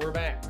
we're back.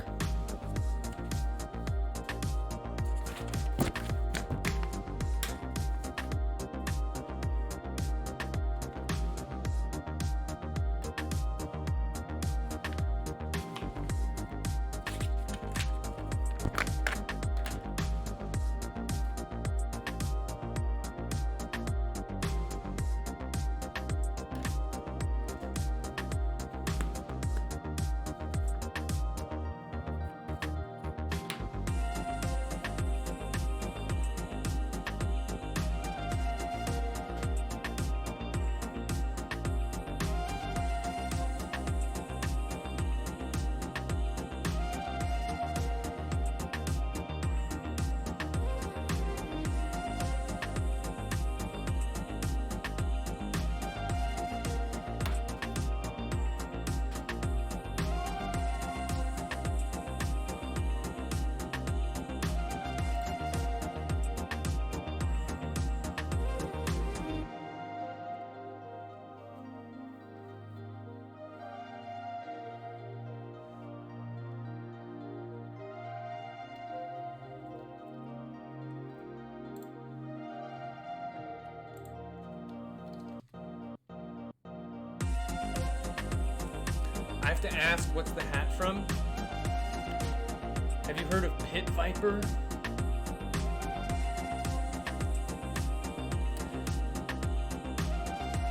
I have to ask, what's the hat from? Have you heard of Pit Viper?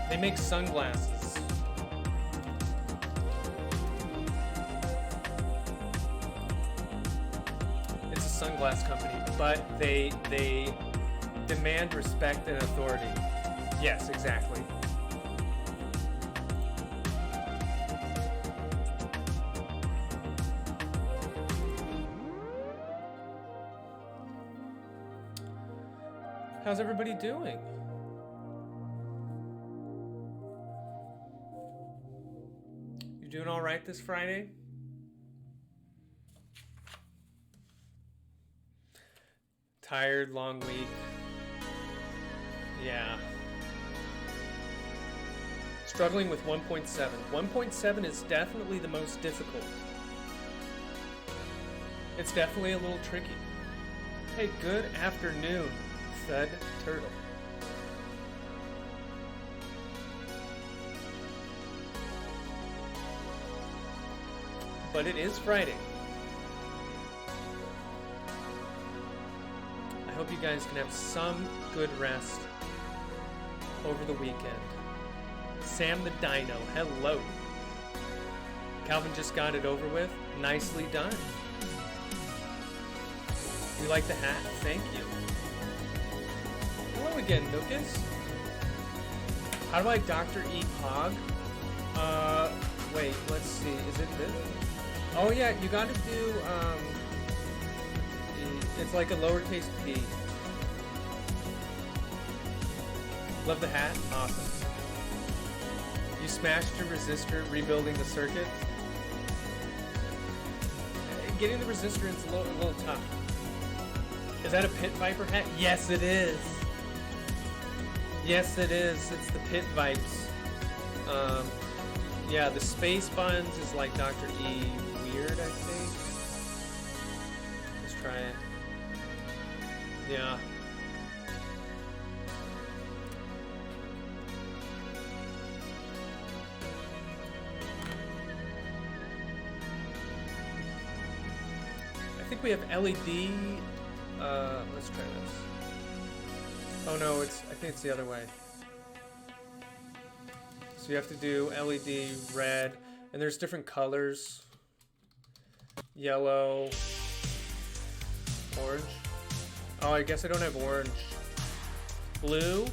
They make sunglasses. It's a sunglass company, but they demand respect and authority. Yes, exactly. How's everybody doing? You doing all right this Friday? Tired, long week. Yeah. Struggling with 1.7. 1.7 is definitely the most difficult. It's definitely a little tricky. Hey, good afternoon, Thud Turtle. But it is Friday. I hope you guys can have some good rest over the weekend. Sam the Dino, hello. Calvin just got it over with. Nicely done. You like the hat? Thank you. Hello again, Nookus. How do I Dr. E. Pog? Wait, let's see. Is it this? Oh yeah, you gotta do, it's like a lowercase p. Love the hat? Awesome. You smashed your resistor rebuilding the circuit? Getting the resistor is a little tough. Is that a Pit Viper hat? Yes, it is. Yes, it is. It's the Pit Vipes. Yeah, the space buns is like Dr. E weird, I think. Let's try it. Yeah. I think we have LED. Let's try this. Oh no, I think it's the other way. So you have to do LED, red, and there's different colors. Yellow, orange. Oh, I guess I don't have orange. Blue,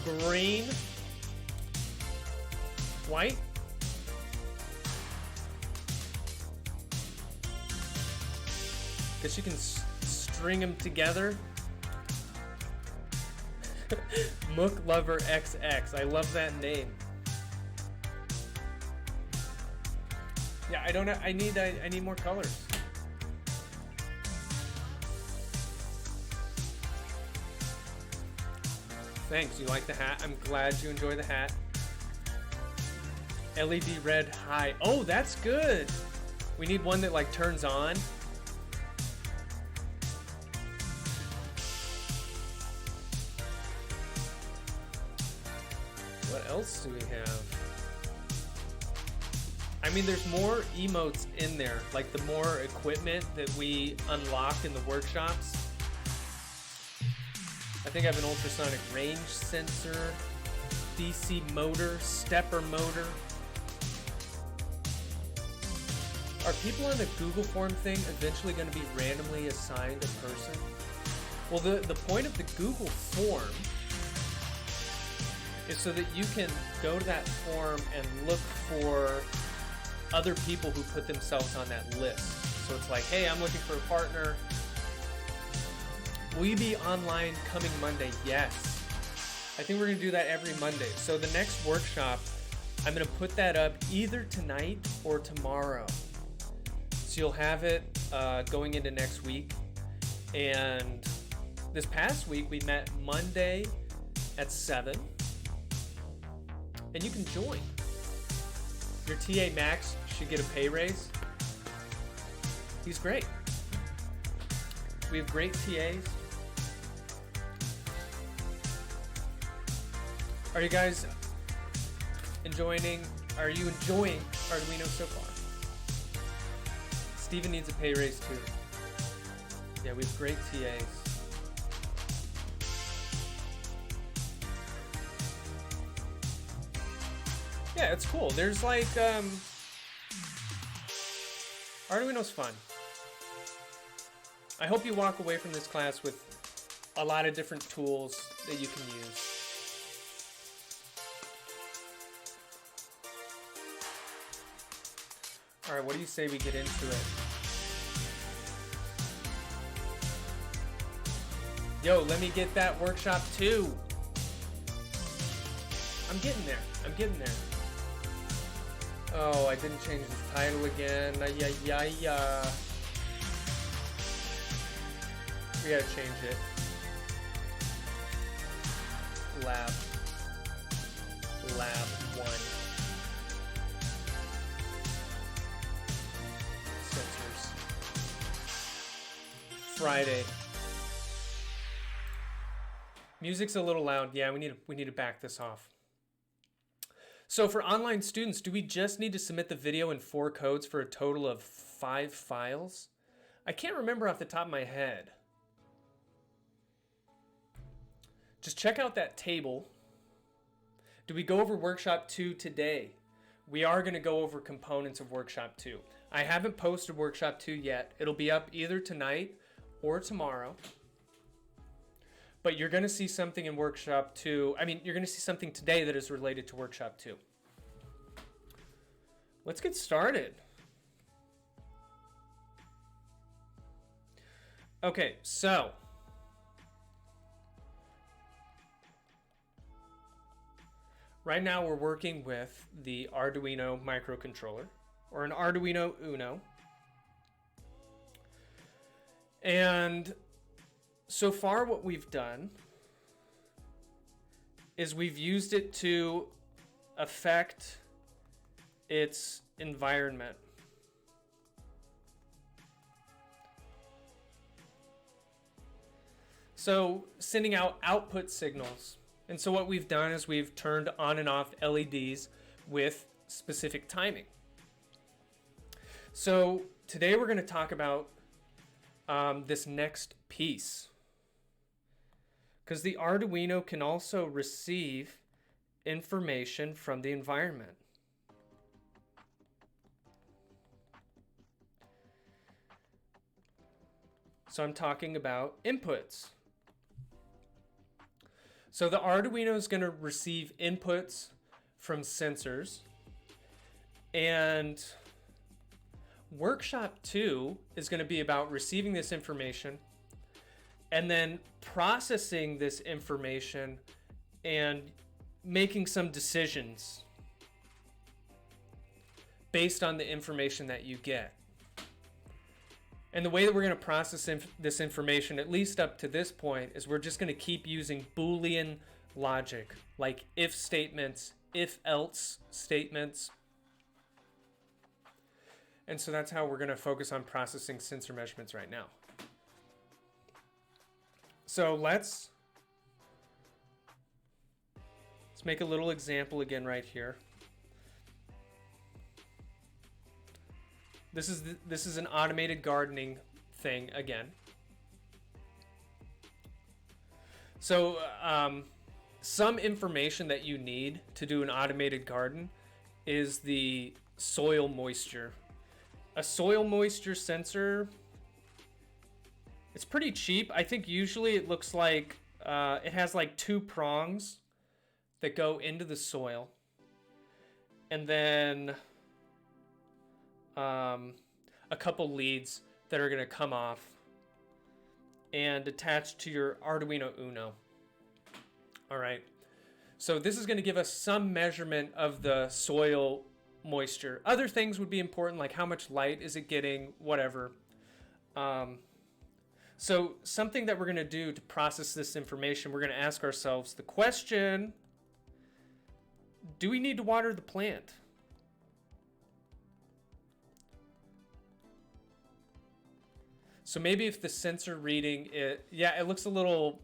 green, white. Guess you can string them together. Mook Lover XX. I love that name. Yeah, I don't know. I need more colors. Thanks. You like the hat? I'm glad you enjoy the hat. LED red high. Oh, that's good. We need one that like turns on. What else do we have? I mean, there's more emotes in there, like the more equipment that we unlock in the workshops. I think I have an ultrasonic range sensor, DC motor, stepper motor. Are people on the Google form thing eventually going to be randomly assigned a person? Well, the point of the Google form is so that you can go to that form and look for other people who put themselves on that list. So it's like, hey, I'm looking for a partner. Will you be online coming Monday? Yes. I think we're going to do that every Monday. So the next workshop, I'm going to put that up either tonight or tomorrow. So you'll have it going into next week. And this past week, we met Monday at 7. And you can join. Your TA Max should get a pay raise. He's great. We have great TAs. Are you guys enjoying Arduino so far? Steven needs a pay raise too. Yeah, we have great TAs. Yeah, it's cool. There's like, Arduino's fun. I hope you walk away from this class with a lot of different tools that you can use. All right, what do you say we get into it? Yo, let me get that workshop too. I'm getting there. I'm getting there. Oh, I didn't change the title again. Ay-ya-ya-ya. We gotta change it. Lab 1. Sensors. Friday. Music's a little loud. Yeah, we need to back this off. So for online students, do we just need to submit the video in 4 codes for a total of 5 files? I can't remember off the top of my head. Just check out that table. Do we go over Workshop 2 today? We are going to go over components of Workshop 2. I haven't posted Workshop 2 yet. It'll be up either tonight or tomorrow. But you're going to see something in Workshop 2. I mean, you're going to see something today that is related to Workshop 2. Let's get started. Okay, so right now we're working with the Arduino microcontroller, or an Arduino Uno. And so far what we've done is we've used it to affect its environment. So sending out output signals. And so what we've done is we've turned on and off LEDs with specific timing. So today we're going to talk about this next piece. Because the Arduino can also receive information from the environment. So I'm talking about inputs. So the Arduino is going to receive inputs from sensors, and Workshop 2 is going to be about receiving this information and then processing this information and making some decisions based on the information that you get. And the way that we're going to process this information, at least up to this point, is we're just going to keep using Boolean logic, like if statements, if else statements. And so that's how we're going to focus on processing sensor measurements right now. So let's make a little example again right here. This is an automated gardening thing again. So some information that you need to do an automated garden is the soil moisture. A soil moisture sensor, it's pretty cheap. I think usually it looks like it has like 2 prongs that go into the soil, and then a couple leads that are going to come off and attach to your Arduino Uno. All right. So this is going to give us some measurement of the soil moisture. Other things would be important, like how much light is it getting, whatever. So something that we're going to do to process this information, we're going to ask ourselves the question, do we need to water the plant? So maybe if the sensor reading it looks a little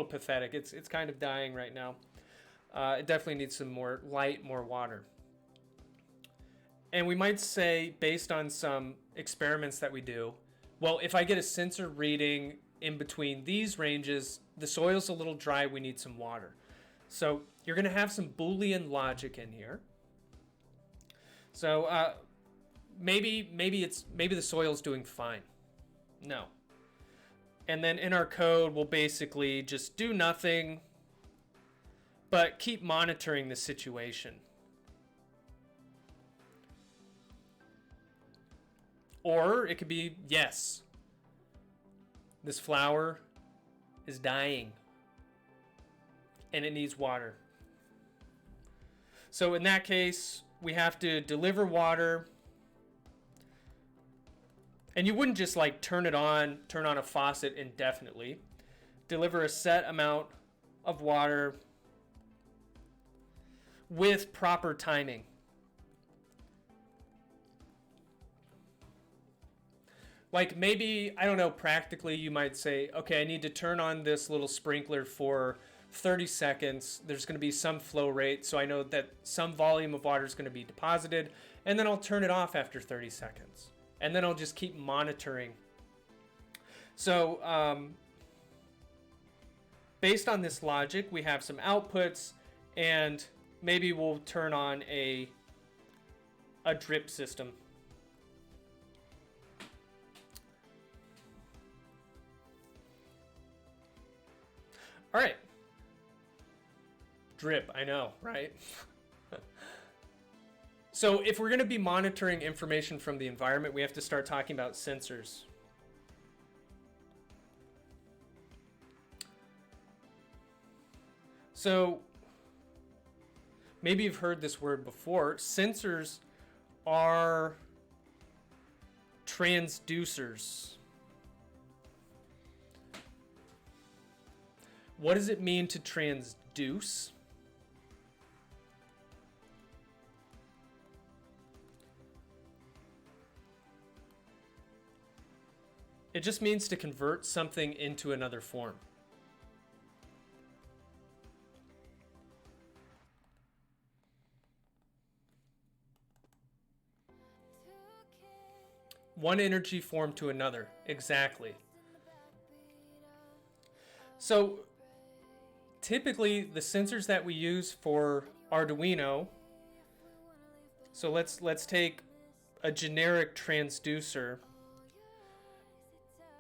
pathetic. It's kind of dying right now. It definitely needs some more light, more water. And we might say, based on some experiments that we do, well, if I get a sensor reading in between these ranges, the soil's a little dry, we need some water. So you're going to have some Boolean logic in here. So maybe the soil's doing fine. No. And then in our code, we'll basically just do nothing, but keep monitoring the situation. Or it could be, yes, this flower is dying and it needs water. So in that case, we have to deliver water. And you wouldn't just like turn on a faucet indefinitely. Deliver a set amount of water with proper timing. Like maybe, I don't know, practically you might say, okay, I need to turn on this little sprinkler for 30 seconds. There's going to be some flow rate, so I know that some volume of water is going to be deposited, and then I'll turn it off after 30 seconds. And then I'll just keep monitoring. So based on this logic, we have some outputs, and maybe we'll turn on a drip system. All right. Drip, I know, right? So if we're going to be monitoring information from the environment, we have to start talking about sensors. So maybe you've heard this word before. Sensors are transducers. What does it mean to transduce? It just means to convert something into another form. One energy form to another. Exactly. So typically the sensors that we use for Arduino, so let's take a generic transducer.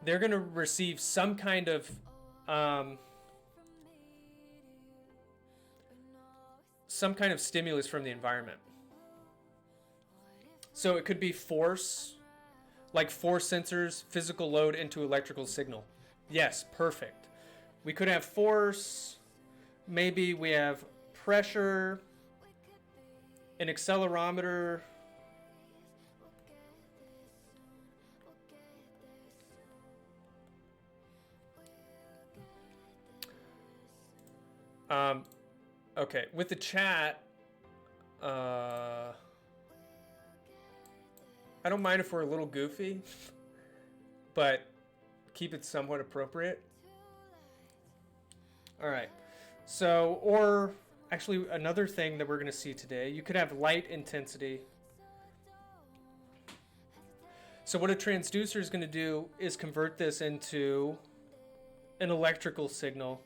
They're going to receive some kind of stimulus from the environment. So it could be force, like force sensors, physical load into electrical signal. Yes, perfect. We could have force, maybe we have pressure, an accelerometer. Okay, with the chat, I don't mind if we're a little goofy, but keep it somewhat appropriate. All right. So, or actually another thing that we're going to see today, you could have light intensity. So what a transducer is going to do is convert this into an electrical signal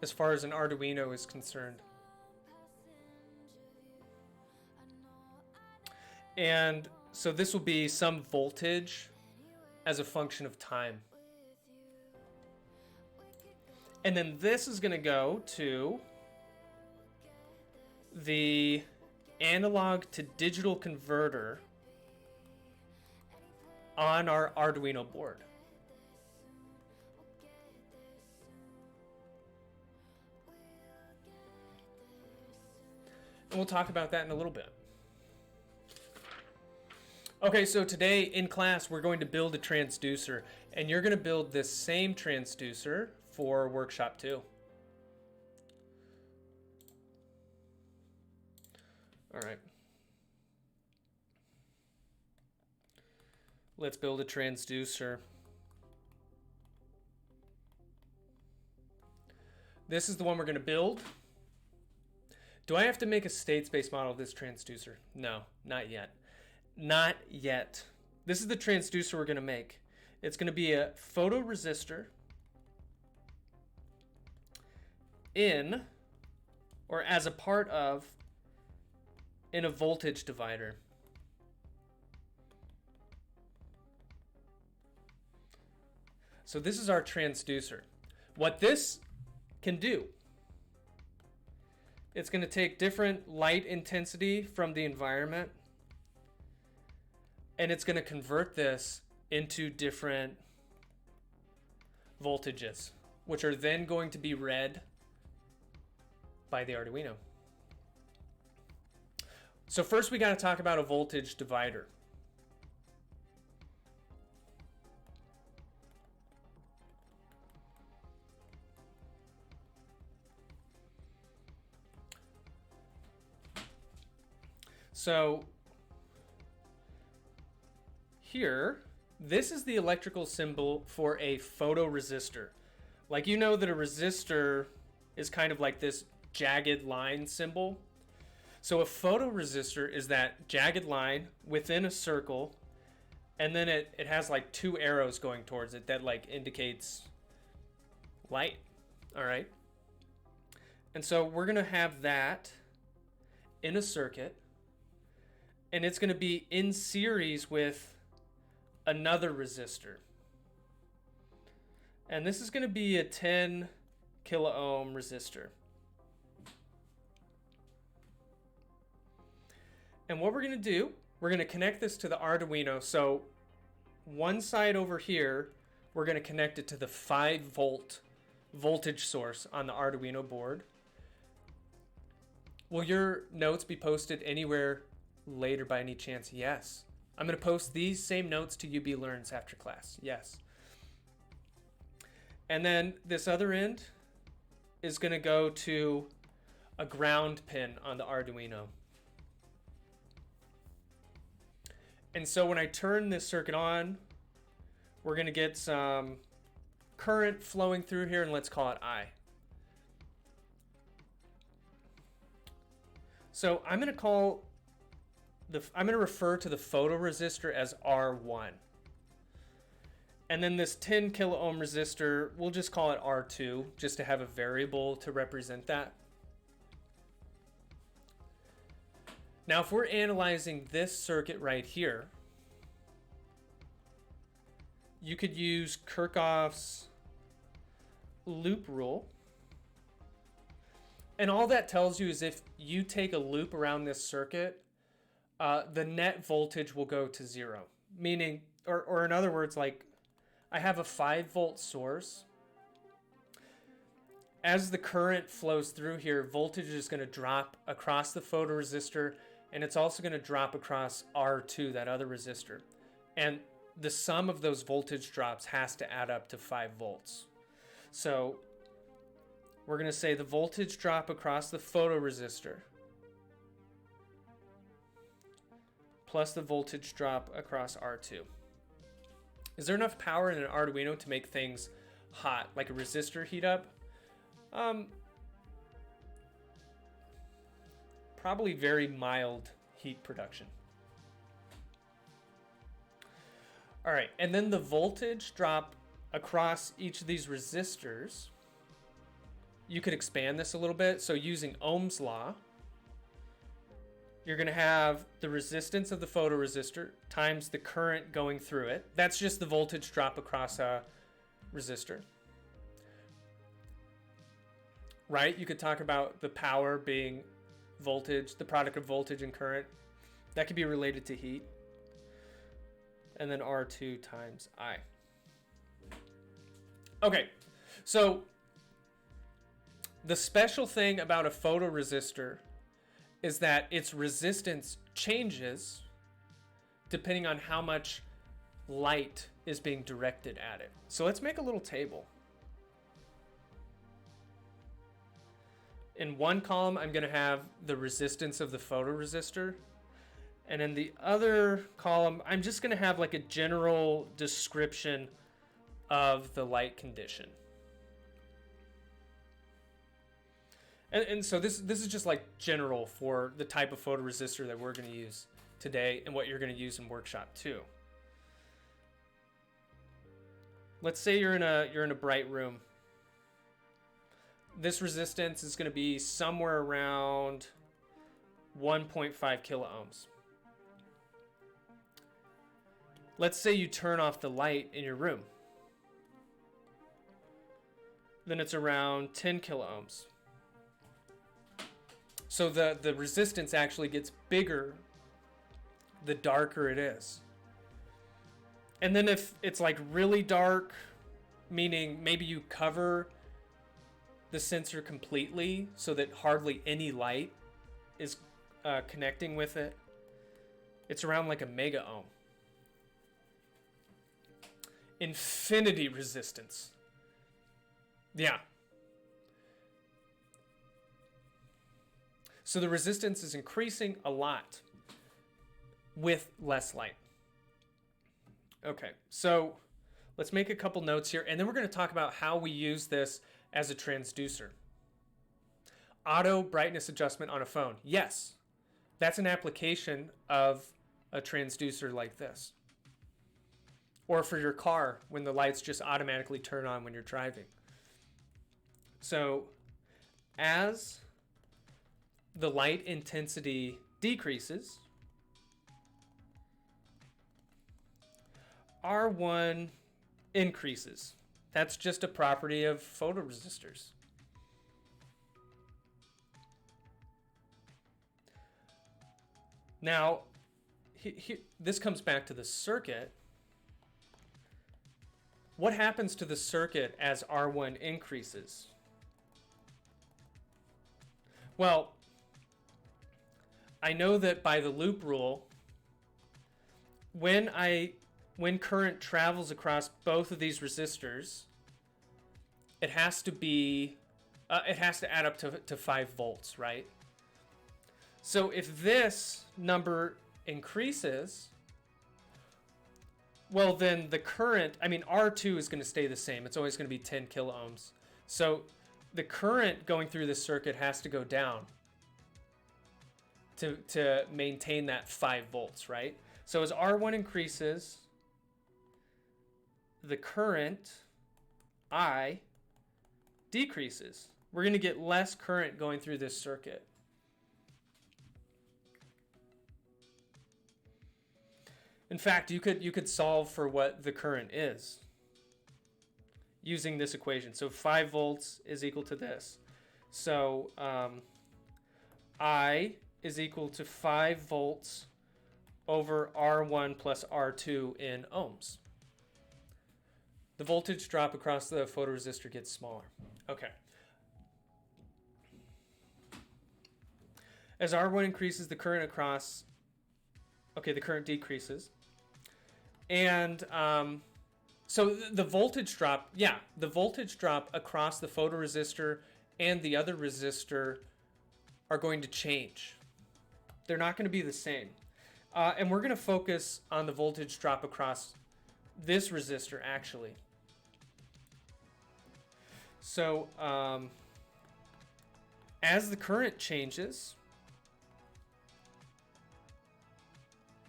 as far as an Arduino is concerned. And so this will be some voltage as a function of time. And then this is going to go to the analog to digital converter on our Arduino board. And we'll talk about that in a little bit. Okay, so today in class we're going to build a transducer, and you're going to build this same transducer for workshop 2. All right. Let's build a transducer. This is the one we're going to build. Do I have to make a state space model of this transducer? No, not yet. Not yet. This is the transducer we're going to make. It's going to be a photoresistor in, or as a part of, in a voltage divider. So this is our transducer. What this can do, it's going to take different light intensity from the environment, and it's going to convert this into different voltages, which are then going to be read by the Arduino. So first we got to talk about a voltage divider. So here, this is the electrical symbol for a photoresistor. Like, you know that a resistor is kind of like this jagged line symbol. So a photoresistor is that jagged line within a circle, and then it has like 2 arrows going towards it that like indicates light. All right. And so we're going to have that in a circuit, and it's going to be in series with another resistor. And this is going to be a 10 kilo ohm resistor. And what we're going to do, we're going to connect this to the Arduino. So one side over here, we're going to connect it to the 5-volt voltage source on the Arduino board. Will your notes be posted anywhere later by any chance? Yes. I'm going to post these same notes to UB Learns after class. Yes. And then this other end is going to go to a ground pin on the Arduino. And so when I turn this circuit on, we're going to get some current flowing through here, and let's call it I. So I'm going to refer to the photoresistor as R1. And then this 10 kilo ohm resistor, we'll just call it R2, just to have a variable to represent that. Now, if we're analyzing this circuit right here, you could use Kirchhoff's loop rule. And all that tells you is if you take a loop around this circuit, the net voltage will go to 0. Meaning, or in other words, like I have a 5-volt source. As the current flows through here, voltage is going to drop across the photoresistor, and it's also going to drop across R2, that other resistor. And the sum of those voltage drops has to add up to 5 volts. So we're going to say the voltage drop across the photoresistor plus the voltage drop across R2. Is there enough power in an Arduino to make things hot, like a resistor heat up? Probably very mild heat production. All right, and then the voltage drop across each of these resistors, you could expand this a little bit. So using Ohm's law, you're going to have the resistance of the photoresistor times the current going through it. That's just the voltage drop across a resistor. Right? You could talk about the power being voltage, the product of voltage and current. That could be related to heat. And then R2 times I. Okay, so the special thing about a photoresistor is that its resistance changes depending on how much light is being directed at it. So let's make a little table. In one column, I'm going to have the resistance of the photoresistor. And in the other column, I'm just going to have like a general description of the light condition. And so this is just like general for the type of photoresistor that we're going to use today and what you're going to use in Workshop 2. Let's say you're in a bright room. This resistance is going to be somewhere around 1.5 kilo ohms. Let's say you turn off the light in your room. Then it's around 10 kilo ohms. So the resistance actually gets bigger the darker it is. And then if it's like really dark, meaning maybe you cover the sensor completely so that hardly any light is connecting with it, it's around like a mega ohm. Infinity resistance. Yeah. So the resistance is increasing a lot with less light. Okay, so let's make a couple notes here, and then we're going to talk about how we use this as a transducer. Auto brightness adjustment on a phone. Yes, that's an application of a transducer like this. Or for your car, when the lights just automatically turn on when you're driving. So as the light intensity decreases, R1 increases. That's just a property of photoresistors. Now, this comes back to the circuit. What happens to the circuit as R1 increases? Well, I know that by the loop rule, when current travels across both of these resistors, it has to add up to 5 volts, right? So if this number increases, well then the current, R2 is going to stay the same. It's always going to be 10 kilo ohms. So the current going through this circuit has to go down to maintain that 5 volts, right? So as R1 increases, the current, I, decreases. We're going to get less current going through this circuit. In fact, you could solve for what the current is using this equation. So 5 volts is equal to this. So I is equal to 5 volts over R1 plus R2 in ohms. The voltage drop across the photoresistor gets smaller. Okay. As R1 increases, the current decreases. And so the voltage drop, the voltage drop across the photoresistor and the other resistor are going to change. They're not going to be the same. And we're going to focus on the voltage drop across this resistor, actually. So, as the current changes,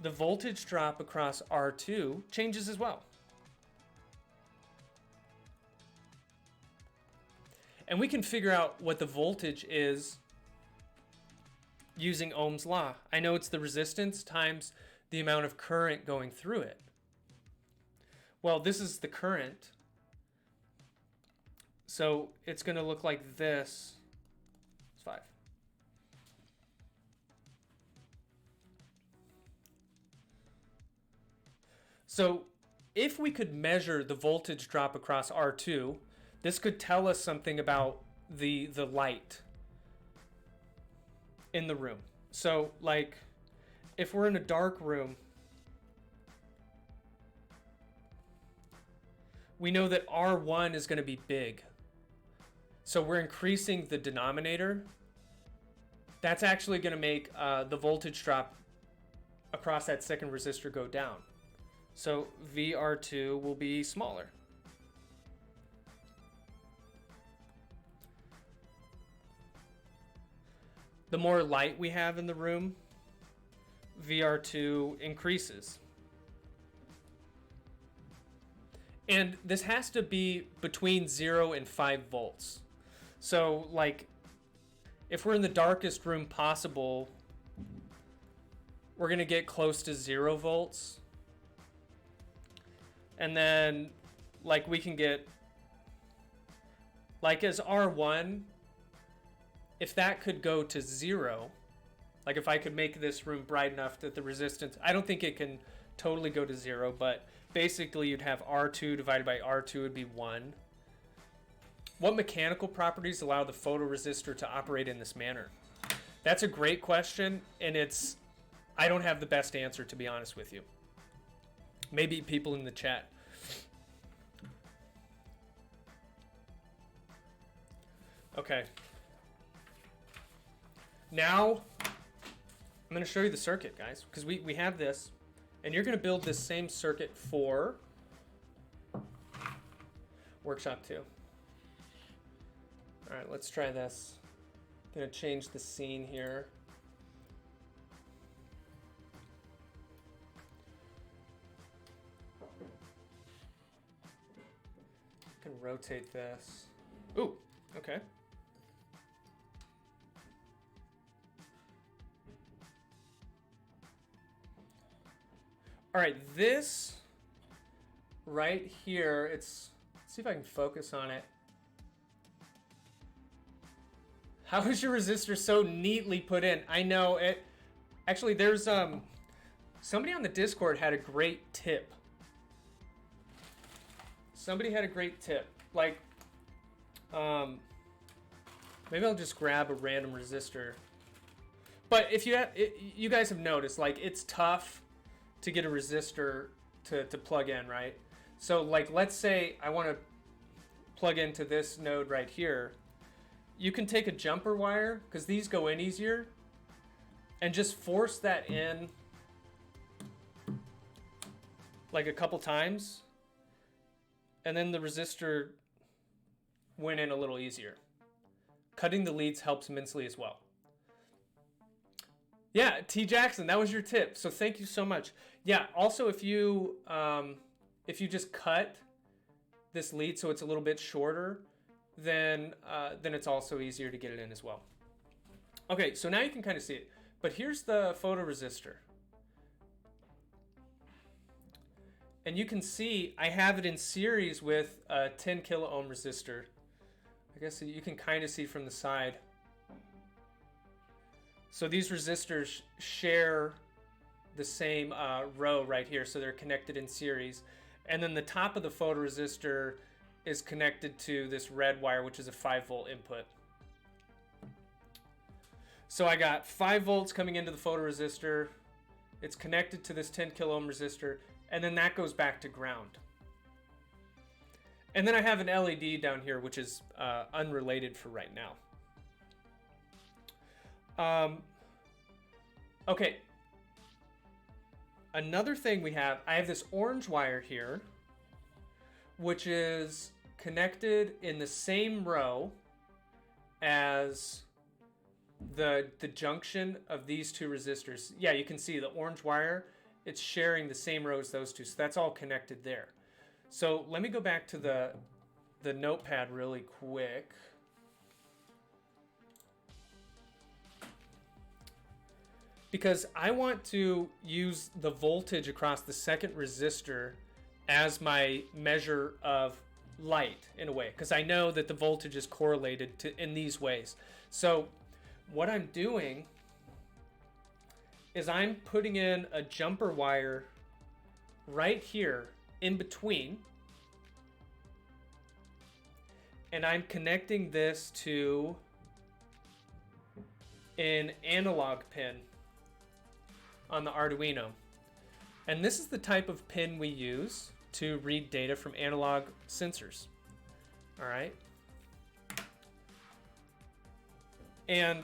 the voltage drop across R2 changes as well. And we can figure out what the voltage is using Ohm's law. I know it's the resistance times the amount of current going through it. Well, this is the current. So it's going to look like this. It's 5. So if we could measure the voltage drop across R2, this could tell us something about the light in the room. So like if we're in a dark room, we know that R1 is going to be big. So we're increasing the denominator. That's actually going to make the voltage drop across that second resistor go down. So VR2 will be smaller. The more light we have in the room, VR2 increases. And this has to be between 0 and 5 volts. So like if we're in the darkest room possible, we're going to get close to 0 volts. And then like we can get, like as R1, if that could go to 0, like if I could make this room bright enough that the resistance, I don't think it can totally go to 0, but basically you'd have R2 divided by R2 would be 1. What mechanical properties allow the photoresistor to operate in this manner? That's a great question, and I don't have the best answer, to be honest with you. Maybe people in the chat. Okay. Now, I'm going to show you the circuit, guys, because we have this, and you're going to build this same circuit for Workshop 2. All right, let's try this. I'm going to change the scene here. I can rotate this. Ooh, okay. All right, this right here, let's see if I can focus on it. How is your resistor so neatly put in? I know it. Actually, there's somebody on the Discord had a great tip. Somebody had a great tip. Like, maybe I'll just grab a random resistor. But if you guys have noticed, like it's tough to get a resistor to plug in, right? So like, let's say I want to plug into this node right here. You can take a jumper wire, because these go in easier, and just force that in like a couple times, and then the resistor went in a little easier. Cutting the leads helps immensely as well. Yeah, T. Jackson, that was your tip, so thank you so much. Yeah, also if you just cut this lead so it's a little bit shorter, then it's also easier to get it in as well. Okay, so now you can kind of see it. But here's the photoresistor. And you can see I have it in series with a 10 kilo ohm resistor. I guess you can kind of see from the side. So these resistors share the same row right here, so they're connected in series. And then the top of the photoresistor is connected to this red wire, which is a 5-volt input. So I got 5 volts coming into the photoresistor. It's connected to this 10 kilo ohm resistor, and then that goes back to ground. And then I have an LED down here, which is unrelated for right now. Okay. another thing I have this orange wire here, which is connected in the same row as the junction of these two resistors. Yeah, you can see the orange wire, it's sharing the same row as those two, so that's all connected there. So let me go back to the notepad really quick. Because I want to use the voltage across the second resistor as my measure of light, in a way, because I know that the voltage is correlated to in these ways. So what I'm doing is I'm putting in a jumper wire right here in between, and I'm connecting this to an analog pin on the Arduino. And this is the type of pin we use to read data from analog sensors. All right. And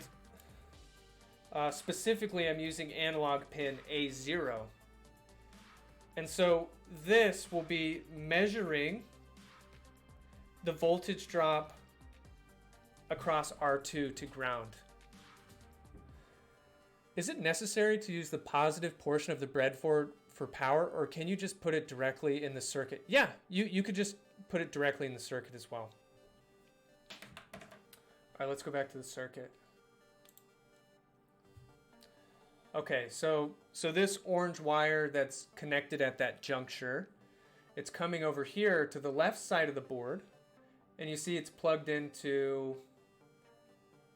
specifically, I'm using analog pin A0. And so this will be measuring the voltage drop across R2 to ground. Is it necessary to use the positive portion of the breadboard for power, or can you just put it directly in the circuit? Yeah, you could just put it directly in the circuit as well. All right, let's go back to the circuit. Okay, so this orange wire that's connected at that juncture, it's coming over here to the left side of the board, and you see it's plugged into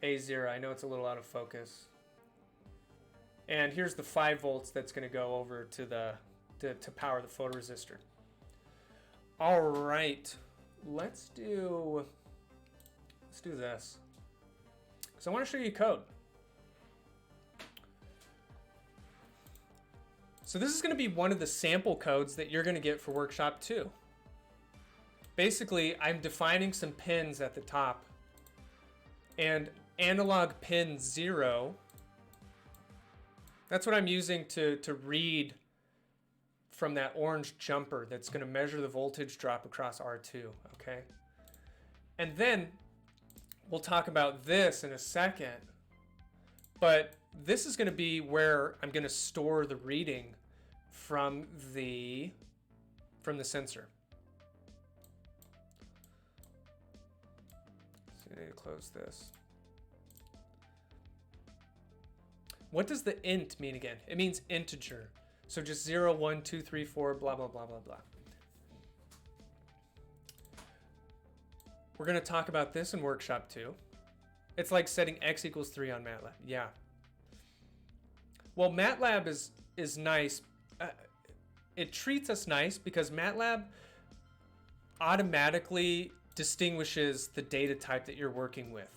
A0. I know it's a little out of focus. And here's the 5 volts that's going to go over to to power the photoresistor. All right, let's do this. So I want to show you code. So this is going to be one of the sample codes that you're going to get for Workshop 2. Basically, I'm defining some pins at the top, and analog pin 0. That's what I'm using to read from that orange jumper that's going to measure the voltage drop across R2, okay? And then we'll talk about this in a second, but this is going to be where I'm going to store the reading from the sensor. So I need to close this. What does the int mean again? It means integer. So just 0, 1, 2, 3, 4, blah, blah, blah, blah, blah. We're going to talk about this in Workshop 2. It's like setting x equals 3 on MATLAB. Yeah. Well, MATLAB is nice. It treats us nice because MATLAB automatically distinguishes the data type that you're working with.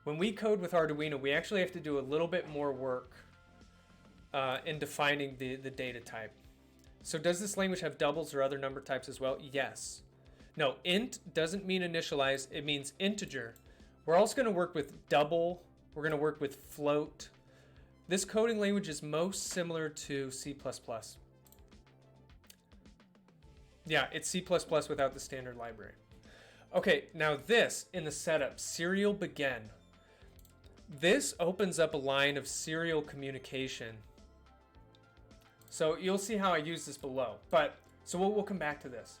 When we code with Arduino, we actually have to do a little bit more work in defining the data type. So does this language have doubles or other number types as well? Yes. No, int doesn't mean initialize, it means integer. We're also going to work with double, we're going to work with float. This coding language is most similar to C++. Yeah, it's C++ without the standard library. Okay, now this in the setup, serial begin. This opens up a line of serial communication. So you'll see how I use this below. So we'll come back to this.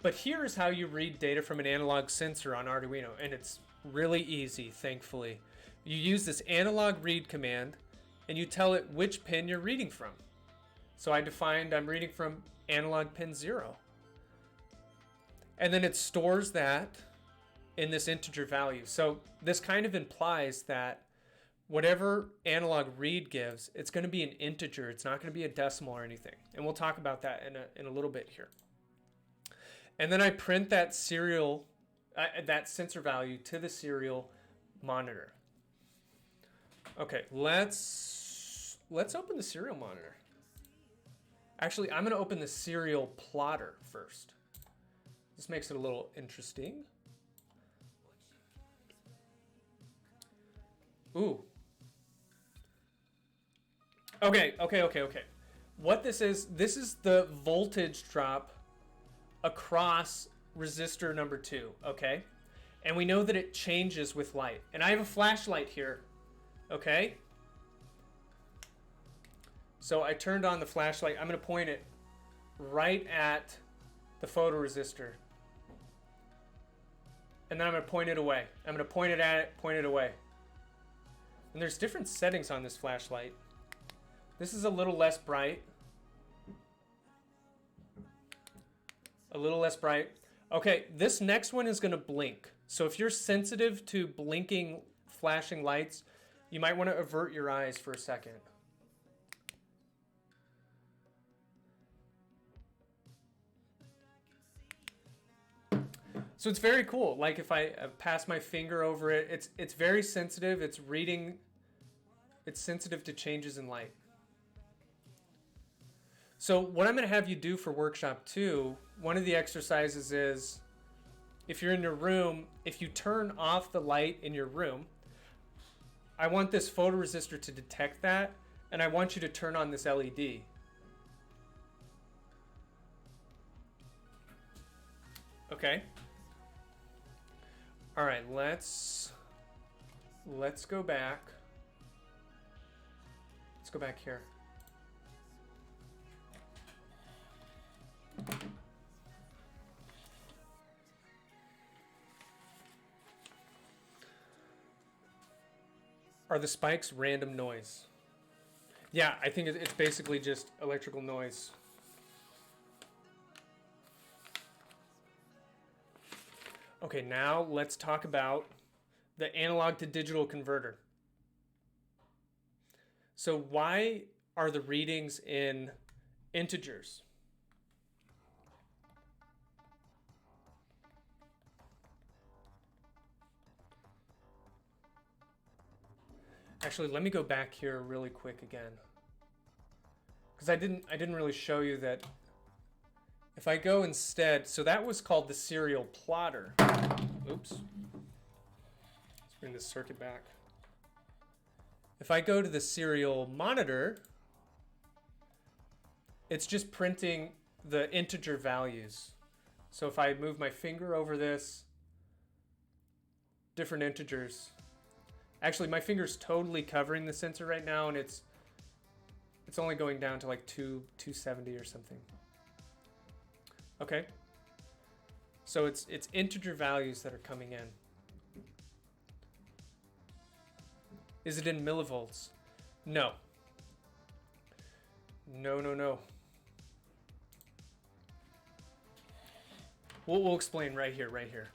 But here is how you read data from an analog sensor on Arduino, and it's really easy, thankfully. You use this analog read command, and you tell it which pin you're reading from. So I defined I'm reading from analog pin 0. And then it stores that in this integer value. So this kind of implies that whatever analog read gives, it's going to be an integer. It's not going to be a decimal or anything. And we'll talk about that in a little bit here. And then I print that serial, that sensor value to the serial monitor. Okay, let's open the serial monitor. Actually, I'm going to open the serial plotter first. This makes it a little interesting. Ooh. Okay. what this is the voltage drop across resistor number 2, okay? And we know that it changes with light. And I have a flashlight here, okay? So I turned on the flashlight. I'm going to point it right at the photoresistor. And then I'm going to point it away. I'm going to point it at it, point it away. And there's different settings on this flashlight. This is a little less bright. A little less bright. Okay, this next one is going to blink. So if you're sensitive to blinking, flashing lights, you might want to avert your eyes for a second. So it's very cool. Like if I pass my finger over it, it's very sensitive. It's reading. It's sensitive to changes in light. So what I'm going to have you do for workshop 2, one of the exercises is, if you're in your room, if you turn off the light in your room, I want this photoresistor to detect that, and I want you to turn on this LED. Okay. All right, let's go back. Let's go back here. Are the spikes random noise? Yeah, I think it's basically just electrical noise. Okay, now let's talk about the analog to digital converter. So why are the readings in integers? Actually, let me go back here really quick again, because I didn't really show you that. If I go instead, so that was called the serial plotter. Oops. Let's bring this circuit back. If I go to the serial monitor, it's just printing the integer values. So if I move my finger over this, different integers. Actually, my finger's totally covering the sensor right now, and it's only going down to like 270 or something. Okay. So it's integer values that are coming in. Is it in millivolts? No. No. We'll explain right here.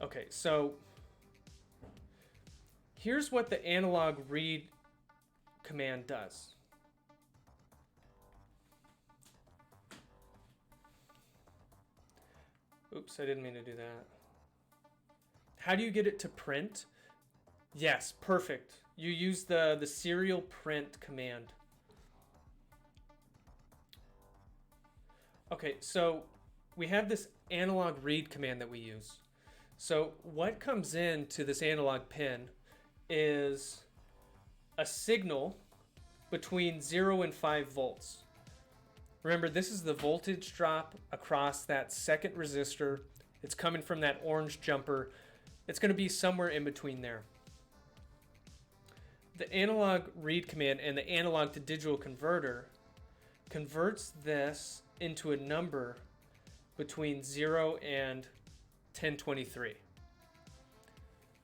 Okay, so here's what the analog read command does. Oops, I didn't mean to do that. How do you get it to print? Yes, perfect. You use the serial print command. Okay, so we have this analog read command that we use. So what comes into this analog pin is a signal between 0 and 5 volts. Remember, this is the voltage drop across that second resistor. It's coming from that orange jumper. It's going to be somewhere in between there. The analog read command and the analog to digital converter converts this into a number between 0 and 1023.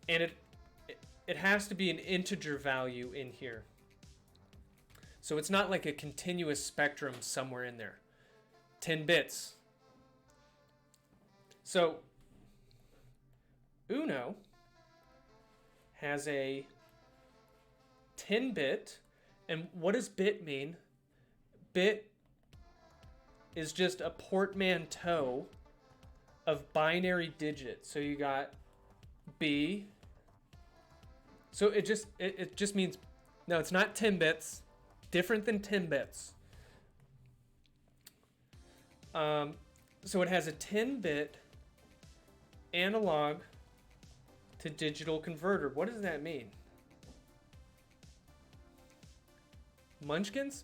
And it has to be an integer value in here. So it's not like a continuous spectrum somewhere in there. 10 bits. So Uno has a 10-bit, and what does bit mean? Bit is just a portmanteau of binary digits. So you got B. So it just means, no, it's not 10 bits. Different than 10 bits. So it has a 10-bit analog to digital converter. What does that mean? Munchkins?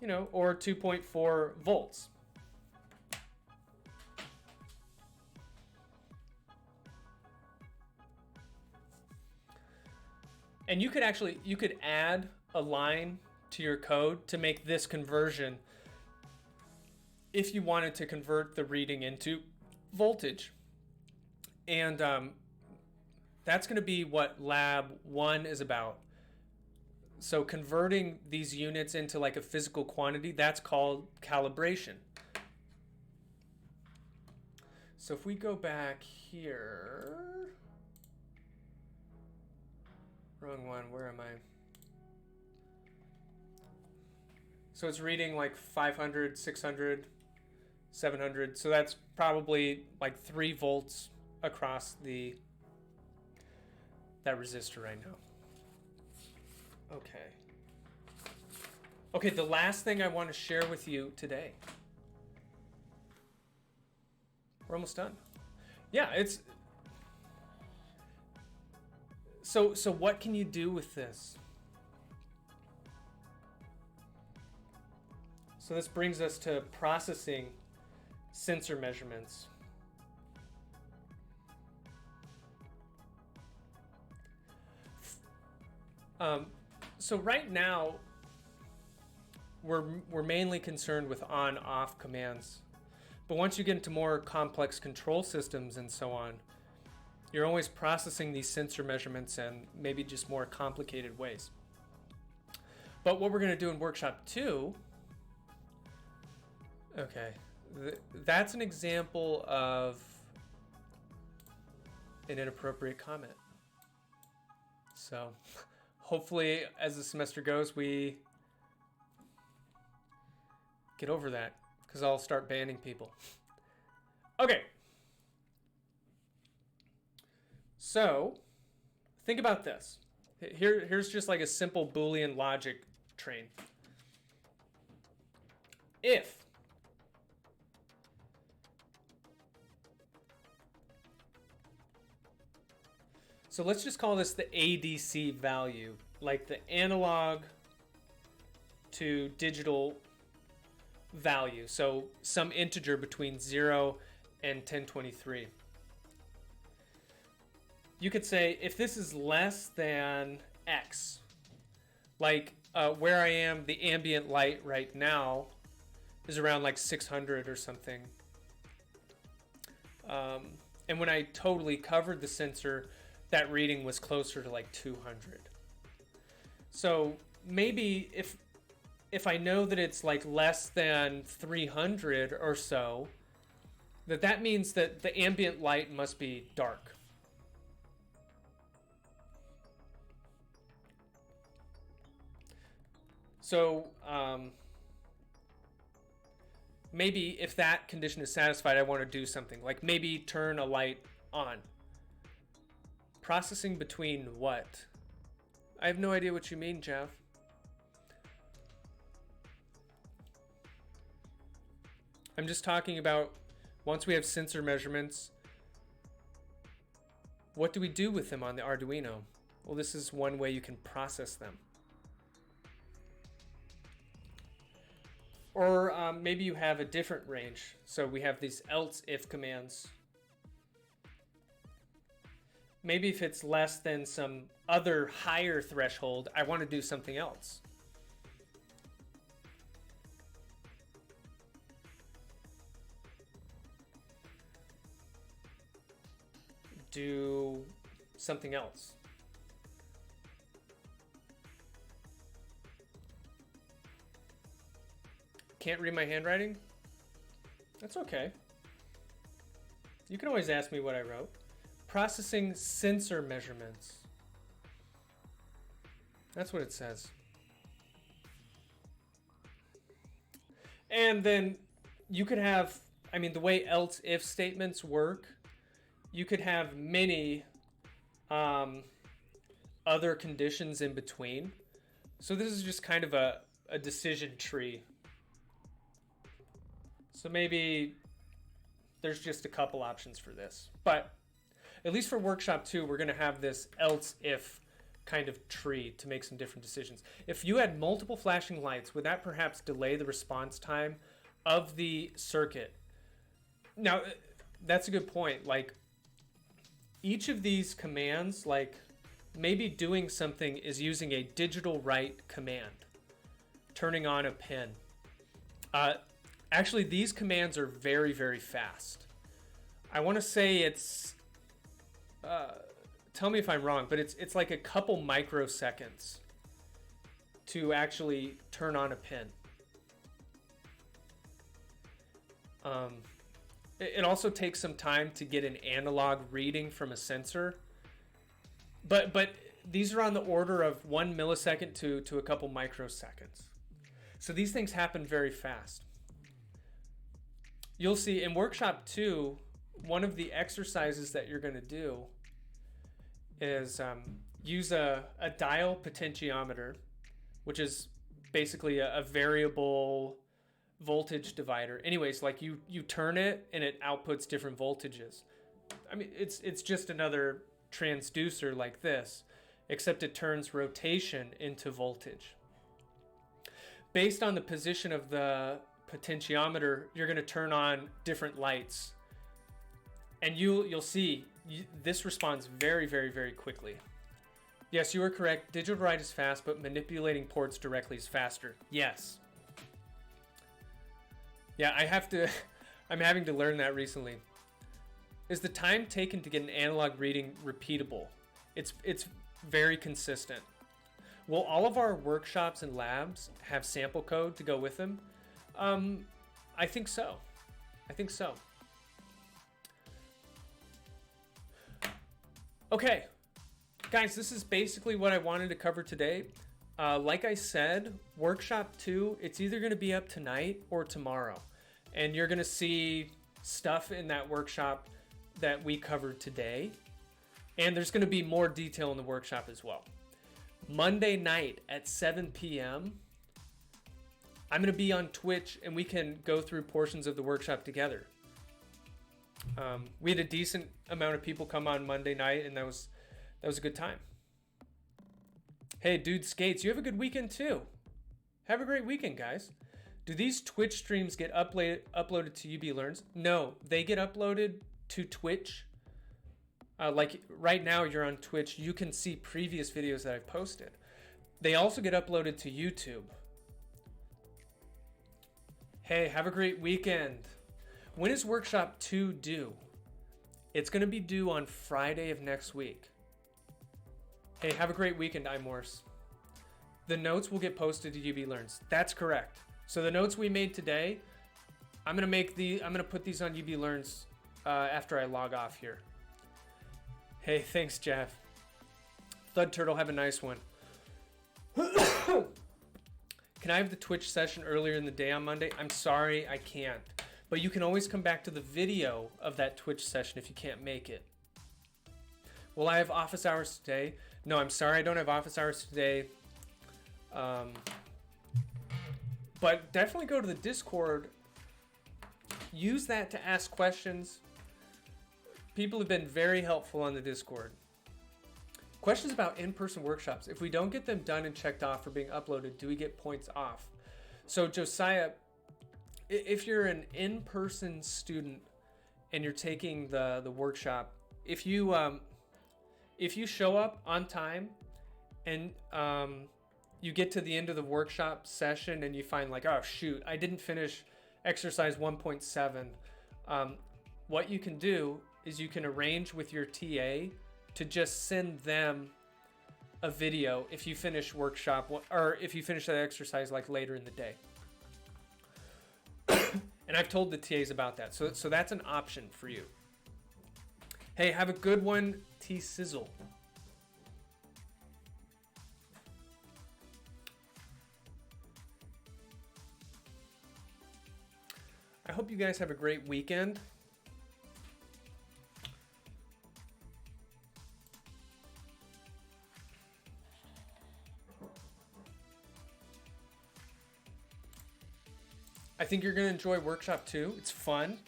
you know, or 2.4 volts. And you could add a line to your code to make this conversion if you wanted to convert the reading into voltage. And that's going to be what lab 1 is about. So converting these units into like a physical quantity, that's called calibration. So if we go back here, wrong one, where am I? So it's reading like 500, 600, 700. So that's probably like 3 volts across that resistor right now. Okay. Okay, the last thing I want to share with you today. We're almost done. Yeah, it's... So what can you do with this? So this brings us to processing sensor measurements. So right now, we're mainly concerned with on-off commands. But once you get into more complex control systems and so on, you're always processing these sensor measurements in maybe just more complicated ways. But what we're going to do in workshop 2, okay, that's an example of an inappropriate comment. So hopefully as the semester goes, we get over that, because I'll start banning people. Okay. So think about this. Here's just like a simple Boolean logic train. If so let's just call this the ADC value, like the analog to digital value. So some integer between 0 and 1023. You could say if this is less than X, like where I am, the ambient light right now is around like 600 or something. And when I totally covered the sensor, that reading was closer to like 200. So maybe if I know that it's like less than 300 or so, that means that the ambient light must be dark. So maybe if that condition is satisfied, I want to do something like maybe turn a light on. Processing between what? I have no idea what you mean, Jeff. I'm just talking about once we have sensor measurements, what do we do with them on the Arduino? Well, this is one way you can process them. Or maybe you have a different range. So we have these else if commands. Maybe if it's less than some other higher threshold, I want to do something else. Do something else. Can't read my handwriting? That's okay. You can always ask me what I wrote. Processing sensor measurements. That's what it says. And then you could have, I mean, the way else if statements work, you could have many other conditions in between. So this is just kind of a decision tree. So maybe there's just a couple options for this. But at least for workshop 2, we're going to have this else if kind of tree to make some different decisions. If you had multiple flashing lights, would that perhaps delay the response time of the circuit? Now, that's a good point. Like, each of these commands, like maybe doing something is using a digital write command, turning on a pin. Actually, these commands are very, very fast. I want to say it's, tell me if I'm wrong, but it's like a couple microseconds to actually turn on a pin. It also takes some time to get an analog reading from a sensor. But these are on the order of 1 millisecond to a couple microseconds. So these things happen very fast. You'll see in workshop 2, one of the exercises that you're going to do is use a dial potentiometer, which is basically a variable voltage divider. Anyways, like you turn it and it outputs different voltages. I mean, it's just another transducer like this, except it turns rotation into voltage. Based on the position of the potentiometer, you're going to turn on different lights, and you'll see this responds very, very, very quickly. Yes, you are correct. Digital write is fast, but manipulating ports directly is faster. Yes. Yeah, I'm having to learn that recently. Is the time taken to get an analog reading repeatable? It's very consistent. Will all of our workshops and labs have sample code to go with them? I think so. Okay, guys, this is basically what I wanted to cover today. Like I said, workshop 2, it's either going to be up tonight or tomorrow. And you're going to see stuff in that workshop that we covered today. And there's going to be more detail in the workshop as well. Monday night at 7 p.m., I'm going to be on Twitch and we can go through portions of the workshop together. We had a decent amount of people come on Monday night, and that was a good time. Hey, Dude Skates, you have a good weekend too. Have a great weekend, guys. Do these Twitch streams get uploaded to UB Learns? No, they get uploaded to Twitch. Like right now you're on Twitch, you can see previous videos that I've posted. They also get uploaded to YouTube. Hey, have a great weekend. When is workshop 2 due? It's going to be due on Friday of next week. Hey, have a great weekend, iMorse. The notes will get posted to UB Learns. That's correct. So the notes we made today, I'm going to put these on UB Learns after I log off here. Hey, thanks, Jeff. Thud Turtle, have a nice one. Can I have the Twitch session earlier in the day on Monday? I'm sorry, I can't. But you can always come back to the video of that Twitch session if you can't make it. Will I have office hours today? No, I'm sorry, I don't have office hours today. But definitely go to the Discord. Use that to ask questions. People have been very helpful on the Discord. Questions about in-person workshops. If we don't get them done and checked off for being uploaded, do we get points off? So Josiah, if you're an in-person student and you're taking the workshop, if you show up on time and you get to the end of the workshop session and you find like, oh shoot, I didn't finish exercise 1.7, what you can do is you can arrange with your TA to just send them a video if you finish workshop or if you finish that exercise like later in the day. And I've told the TAs about that. So that's an option for you. Hey, have a good one, T Sizzle. I hope you guys have a great weekend. I think you're going to enjoy workshop 2. It's fun.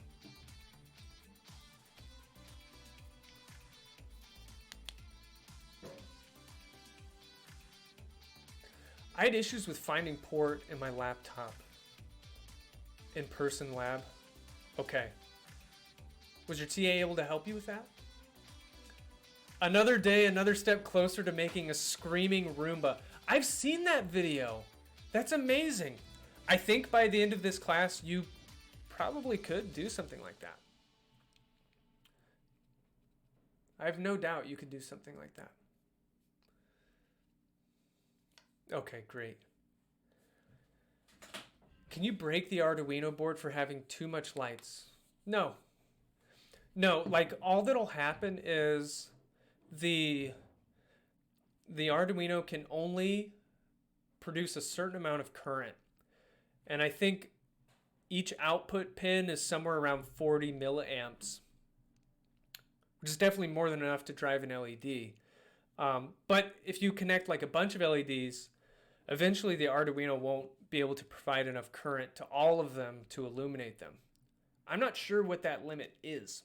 I had issues with finding port in my laptop. In-person lab. Okay. Was your TA able to help you with that? Another day, another step closer to making a screaming Roomba. I've seen that video. That's amazing. I think by the end of this class, you probably could do something like that. I have no doubt you could do something like that. Okay, great. Can you break the Arduino board for having too much lights? No. No, like all that'll happen is the Arduino can only produce a certain amount of current. And I think each output pin is somewhere around 40 milliamps, which is definitely more than enough to drive an LED. But if you connect like a bunch of LEDs, eventually the Arduino won't be able to provide enough current to all of them to illuminate them. I'm not sure what that limit is,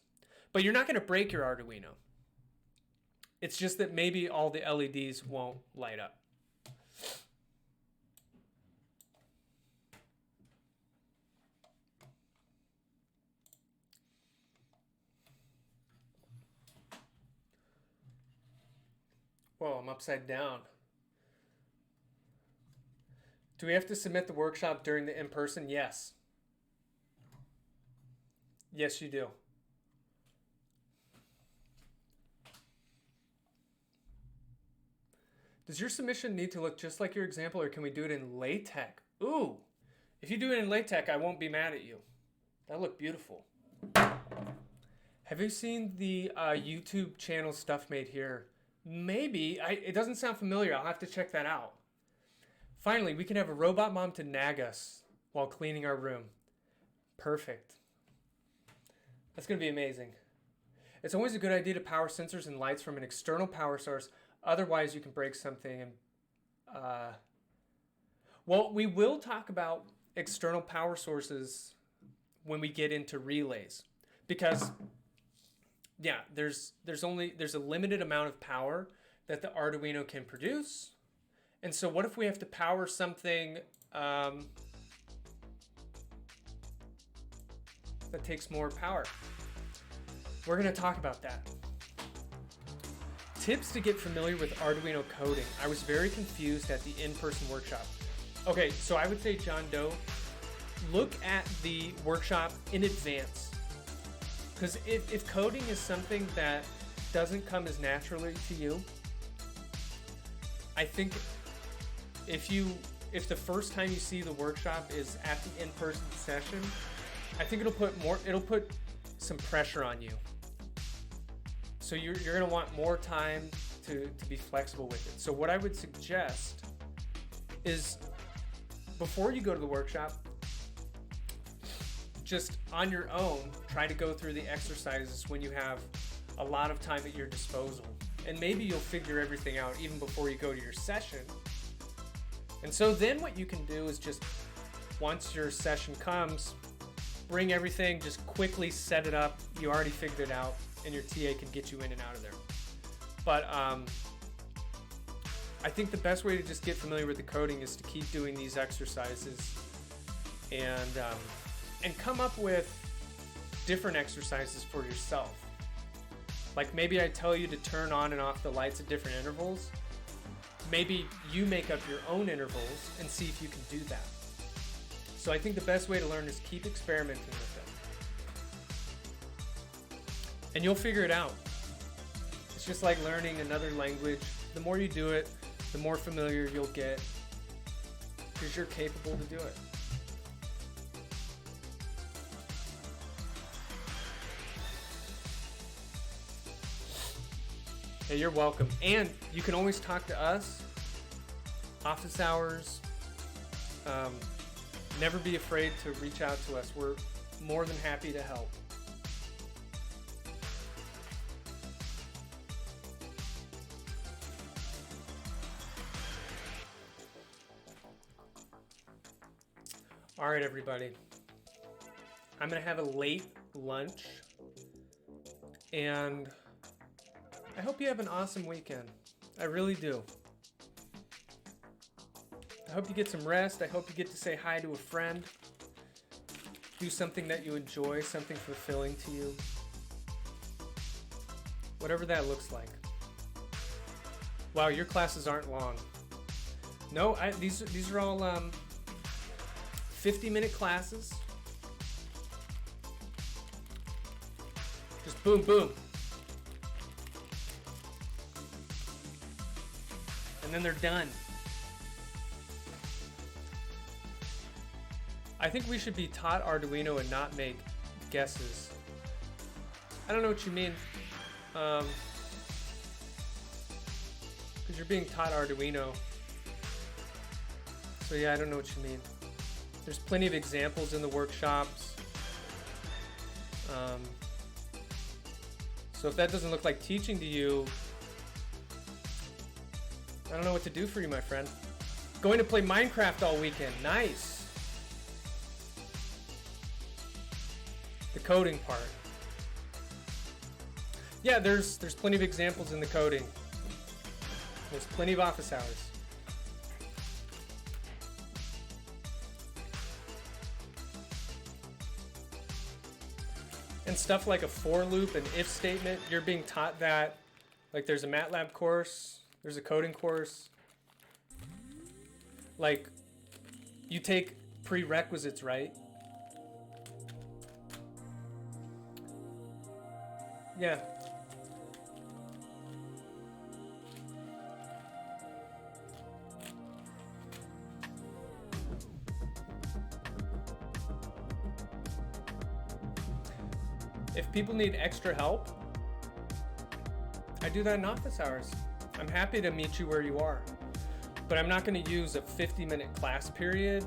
but you're not going to break your Arduino. It's just that maybe all the LEDs won't light up. Whoa, I'm upside down. Do we have to submit the workshop during the in-person? Yes. Yes, you do. Does your submission need to look just like your example, or can we do it in LaTeX? Ooh, if you do it in LaTeX, I won't be mad at you. That looked beautiful. Have you seen the YouTube channel Stuff Made Here? Maybe. It doesn't sound familiar. I'll have to check that out. Finally, we can have a robot mom to nag us while cleaning our room. Perfect. That's going to be amazing. It's always a good idea to power sensors and lights from an external power source. Otherwise, you can break something. And well, we will talk about external power sources when we get into relays, because yeah, there's a limited amount of power that the Arduino can produce. And so what if we have to power something that takes more power? We're going to talk about that. Tips to get familiar with Arduino coding. I was very confused at the in-person workshop. Okay, so I would say, John Doe, look at the workshop in advance. Because if coding is something that doesn't come as naturally to you, I think if the first time you see the workshop is at the in-person session, I think it'll put some pressure on you. So you're going to want more time to be flexible with it. So what I would suggest is, before you go to the workshop, just on your own, try to go through the exercises when you have a lot of time at your disposal. And maybe you'll figure everything out even before you go to your session. And so then what you can do is just, once your session comes, bring everything, just quickly set it up. You already figured it out, and your TA can get you in and out of there. But I think the best way to just get familiar with the coding is to keep doing these exercises and come up with different exercises for yourself. Like maybe I tell you to turn on and off the lights at different intervals. Maybe you make up your own intervals and see if you can do that. So I think the best way to learn is keep experimenting with them. And you'll figure it out. It's just like learning another language. The more you do it, the more familiar you'll get, because you're capable to do it. Hey, you're welcome. And you can always talk to us, office hours. Never be afraid to reach out to us. We're more than happy to help. All right, everybody. I'm going to have a late lunch, and I hope you have an awesome weekend. I really do. I hope you get some rest. I hope you get to say hi to a friend. Do something that you enjoy, something fulfilling to you. Whatever that looks like. Wow, your classes aren't long. No, these are all 50-minute classes. Just boom, boom. And then they're done. I think we should be taught Arduino and not make guesses. I don't know what you mean. Because you're being taught Arduino. So yeah, I don't know what you mean. There's plenty of examples in the workshops. So if that doesn't look like teaching to you, I don't know what to do for you, my friend. Going to play Minecraft all weekend. Nice. The coding part. Yeah, there's plenty of examples in the coding. There's plenty of office hours. And stuff like a for loop and if statement, you're being taught that. Like there's a MATLAB course, there's a coding course. Like you take prerequisites, right? Yeah. If people need extra help, I do that in office hours. I'm happy to meet you where you are, but I'm not going to use a 50-minute class period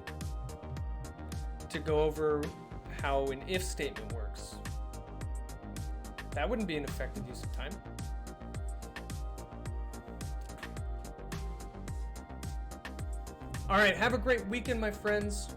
to go over how an if statement works. That wouldn't be an effective use of time. All right, have a great weekend, my friends.